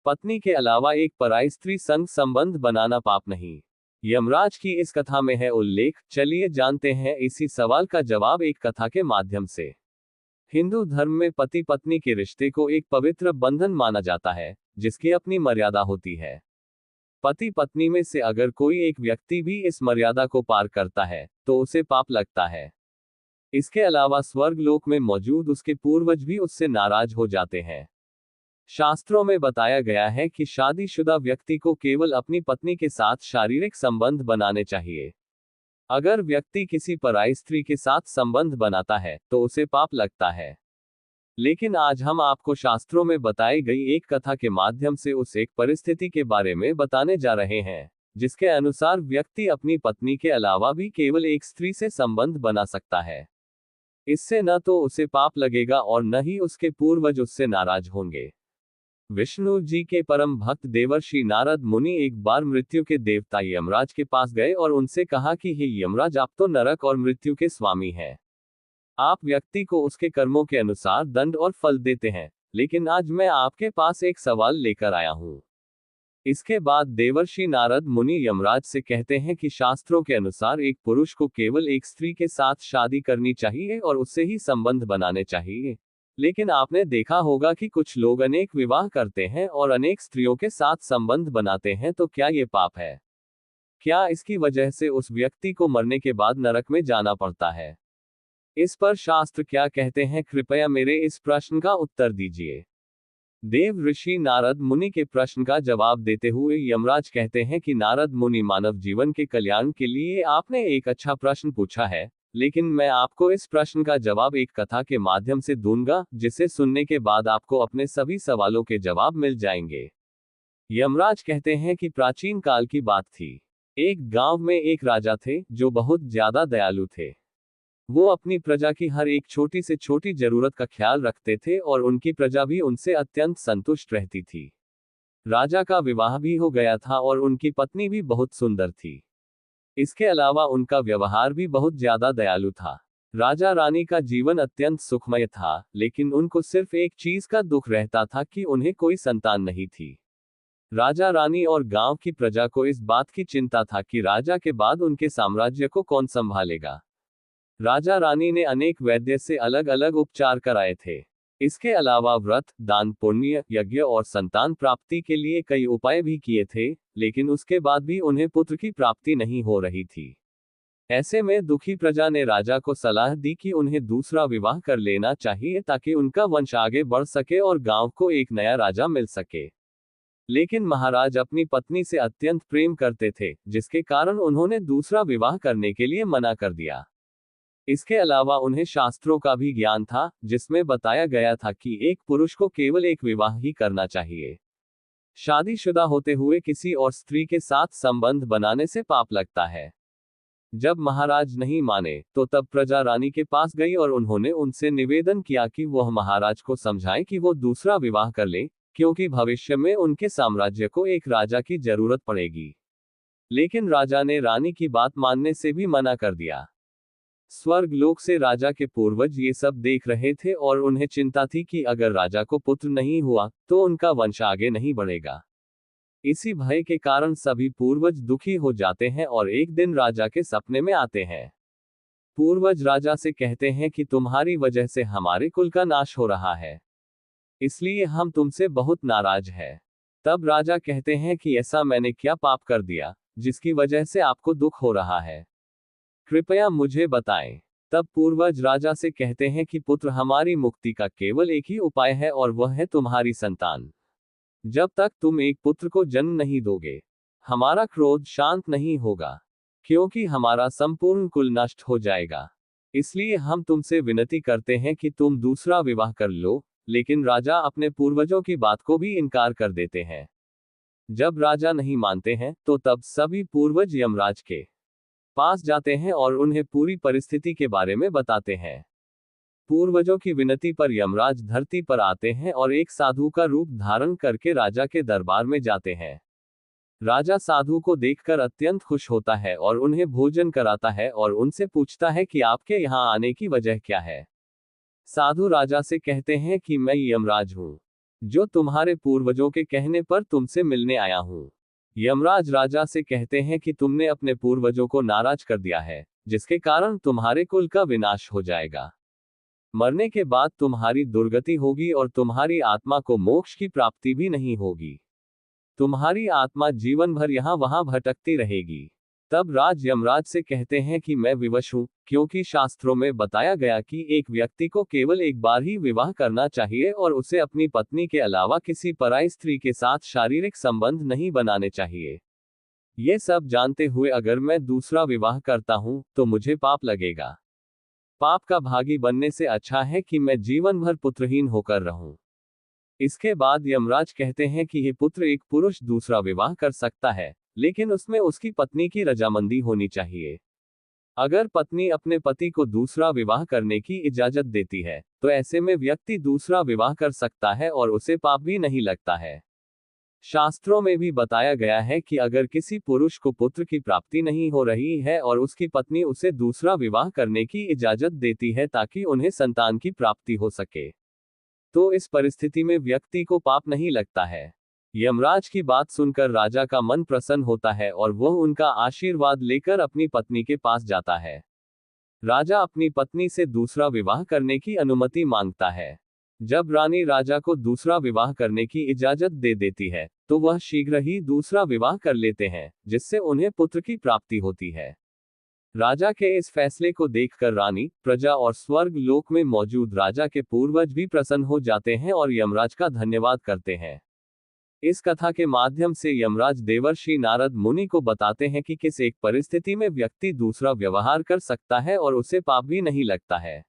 पत्नी के अलावा एक पराई स्त्री संग संबंध बनाना पाप नहीं। यमराज की इस कथा में है उल्लेख। चलिए जानते हैं इसी सवाल का जवाब एक कथा के माध्यम से। हिंदू धर्म में पति पत्नी के रिश्ते को एक पवित्र बंधन माना जाता है, जिसकी अपनी मर्यादा होती है। पति पत्नी में से अगर कोई एक व्यक्ति भी इस मर्यादा को पार करता है, तो उसे पाप लगता है। इसके अलावा स्वर्ग लोक में मौजूद उसके पूर्वज भी उससे नाराज हो जाते हैं। शास्त्रों में बताया गया है कि शादीशुदा व्यक्ति को केवल अपनी पत्नी के साथ शारीरिक संबंध बनाने चाहिए। अगर व्यक्ति किसी पराई स्त्री के साथ संबंध बनाता है, तो उसे पाप लगता है। लेकिन आज हम आपको शास्त्रों में बताई गई एक कथा के माध्यम से उस एक परिस्थिति के बारे में बताने जा रहे हैं, जिसके अनुसार व्यक्ति अपनी पत्नी के अलावा भी केवल एक स्त्री से संबंध बना सकता है। इससे न तो उसे पाप लगेगा और न ही उसके पूर्वज उससे नाराज होंगे। विष्णु जी के परम भक्त देवर्षि नारद मुनि एक बार मृत्यु के देवता यमराज के पास गए और उनसे कहा कि हे यमराज, आप तो नरक और मृत्यु के स्वामी हैं। आप व्यक्ति को उसके कर्मों के अनुसार दंड और फल देते हैं, लेकिन आज मैं आपके पास एक सवाल लेकर आया हूं। इसके बाद देवर्षि नारद मुनि यमराज से कहते हैं कि शास्त्रों के अनुसार एक पुरुष को केवल एक स्त्री के साथ शादी करनी चाहिए और उससे ही संबंध बनाने चाहिए। लेकिन आपने देखा होगा कि कुछ लोग अनेक विवाह करते हैं और अनेक स्त्रियों के साथ संबंध बनाते हैं, तो क्या ये पाप है? क्या इसकी वजह से उस व्यक्ति को मरने के बाद नरक में जाना पड़ता है? इस पर शास्त्र क्या कहते हैं, कृपया मेरे इस प्रश्न का उत्तर दीजिए। देव ऋषि नारद मुनि के प्रश्न का जवाब देते हुए यमराज कहते हैं कि नारद मुनि, मानव जीवन के कल्याण के लिए आपने एक अच्छा प्रश्न पूछा है, लेकिन मैं आपको इस प्रश्न का जवाब एक कथा के माध्यम से दूंगा, जिसे सुनने के बाद आपको अपने सभी सवालों के जवाब मिल जाएंगे। यमराज कहते हैं कि प्राचीन काल की बात थी। एक गांव में एक राजा थे, जो बहुत ज्यादा दयालु थे। वो अपनी प्रजा की हर एक छोटी से छोटी जरूरत का ख्याल रखते थे और उनकी प्रजा भी उनसे अत्यंत संतुष्ट रहती थी। राजा का विवाह भी हो गया था और उनकी पत्नी भी बहुत सुंदर थी। इसके अलावा उनका व्यवहार भी बहुत ज्यादा दयालु था। राजा रानी का जीवन अत्यंत सुखमय था, लेकिन उनको सिर्फ एक चीज का दुख रहता था कि उन्हें कोई संतान नहीं थी। राजा रानी और गांव की प्रजा को इस बात की चिंता था कि राजा के बाद उनके साम्राज्य को कौन संभालेगा। राजा रानी ने अनेक वैद्य से अलग अलग उपचार कराए थे। इसके अलावा व्रत, दान, पुण्य, यज्ञ और संतान प्राप्ति के लिए कई उपाय भी किए थे, लेकिन उसके बाद भी उन्हें पुत्र की प्राप्ति नहीं हो रही थी। ऐसे में दुखी प्रजा ने राजा को सलाह दी कि उन्हें दूसरा विवाह कर लेना चाहिए, ताकि उनका वंश आगे बढ़ सके और गांव को एक नया राजा मिल सके। लेकिन महाराज अपनी पत्नी से अत्यंत प्रेम करते थे, जिसके कारण उन्होंने दूसरा विवाह करने के लिए मना कर दिया। इसके अलावा उन्हें शास्त्रों का भी ज्ञान था, जिसमें बताया गया था कि एक पुरुष को केवल एक विवाह ही करना चाहिए। शादीशुदा होते हुए किसी और स्त्री के साथ संबंध बनाने से पाप लगता है। जब महाराज नहीं माने, तो तब प्रजा रानी के पास गई और उन्होंने उनसे निवेदन किया कि वह महाराज को समझाएं कि वो दूसरा विवाह कर लें, क्योंकि भविष्य में उनके साम्राज्य को एक राजा की जरूरत पड़ेगी। लेकिन राजा ने रानी की बात मानने से भी मना कर दिया। स्वर्ग लोक से राजा के पूर्वज ये सब देख रहे थे और उन्हें चिंता थी कि अगर राजा को पुत्र नहीं हुआ, तो उनका वंश आगे नहीं बढ़ेगा। इसी भय के कारण सभी पूर्वज दुखी हो जाते हैं और एक दिन राजा के सपने में आते हैं। पूर्वज राजा से कहते हैं कि तुम्हारी वजह से हमारे कुल का नाश हो रहा है, इसलिए हम तुमसे बहुत नाराज हैं। तब राजा कहते हैं कि ऐसा मैंने क्या पाप कर दिया, जिसकी वजह से आपको दुख हो रहा है? कृपया मुझे बताएं। तब पूर्वज राजा से कहते हैं कि पुत्र हमारी मुक्ति का केवल एक ही उपाय है, और वह है तुम्हारी संतान। जब तक तुम एक पुत्र को जन्म नहीं दोगे, हमारा क्रोध शांत नहीं होगा, क्योंकि हमारा संपूर्ण कुल नष्ट हो जाएगा। इसलिए हम तुमसे विनती करते हैं कि तुम दूसरा विवाह कर लो। लेकिन राजा अपने पूर्वजों की बात को भी इनकार कर देते हैं। जब राजा नहीं मानते हैं, तो तब सभी पूर्वज यमराज के पास जाते हैं और उन्हें पूरी परिस्थिति के बारे में बताते हैं। पूर्वजों की विनती पर यमराज धरती पर आते हैं और एक साधु का रूप धारण करके राजा के दरबार में जाते हैं। राजा साधु को देखकर अत्यंत खुश होता है और उन्हें भोजन कराता है और उनसे पूछता है कि आपके यहाँ आने की वजह क्या है। साधु राजा से कहते हैं कि मैं यमराज हूँ, जो तुम्हारे पूर्वजों के कहने पर तुमसे मिलने आया हूं। यमराज राजा से कहते हैं कि तुमने अपने पूर्वजों को नाराज कर दिया है, जिसके कारण तुम्हारे कुल का विनाश हो जाएगा। मरने के बाद तुम्हारी दुर्गति होगी और तुम्हारी आत्मा को मोक्ष की प्राप्ति भी नहीं होगी। तुम्हारी आत्मा जीवन भर यहां वहां भटकती रहेगी। तब राज यमराज से कहते हैं कि मैं विवश हूं, क्योंकि शास्त्रों में बताया गया कि एक व्यक्ति को केवल एक बार ही विवाह करना चाहिए और उसे अपनी पत्नी के अलावा किसी पराई स्त्री के साथ शारीरिक संबंध नहीं बनाने चाहिए। ये सब जानते हुए अगर मैं दूसरा विवाह करता हूं तो मुझे पाप लगेगा। पाप का भागी बनने से अच्छा है कि मैं जीवन भर पुत्रहीन होकर रहूं। इसके बाद यमराज कहते हैं कि हे पुत्र, एक पुरुष दूसरा विवाह कर सकता है, लेकिन उसमें उसकी पत्नी की रजामंदी होनी चाहिए। अगर पत्नी अपने पति को दूसरा विवाह करने की इजाजत देती है, तो ऐसे में व्यक्ति दूसरा विवाह कर सकता है और उसे पाप भी नहीं लगता है। शास्त्रों में भी बताया गया है कि अगर किसी पुरुष को पुत्र की प्राप्ति नहीं हो रही है और उसकी पत्नी उसे दूसरा विवाह करने की इजाजत देती है ताकि उन्हें संतान की प्राप्ति हो सके, तो इस परिस्थिति में व्यक्ति को पाप नहीं लगता है। यमराज की बात सुनकर राजा का मन प्रसन्न होता है और वह उनका आशीर्वाद लेकर अपनी पत्नी के पास जाता है। राजा अपनी पत्नी से दूसरा विवाह करने की अनुमति मांगता है। जब रानी राजा को दूसरा विवाह करने की इजाजत दे देती है, तो वह शीघ्र ही दूसरा विवाह कर लेते हैं, जिससे उन्हें पुत्र की प्राप्ति होती है। राजा के इस फैसले को देखकर रानी, प्रजा और स्वर्ग लोक में मौजूद राजा के पूर्वज भी प्रसन्न हो जाते हैं और यमराज का धन्यवाद करते हैं। इस कथा के माध्यम से यमराज देवर्षि नारद मुनि को बताते हैं कि किस एक परिस्थिति में व्यक्ति दूसरा व्यवहार कर सकता है और उसे पाप भी नहीं लगता है।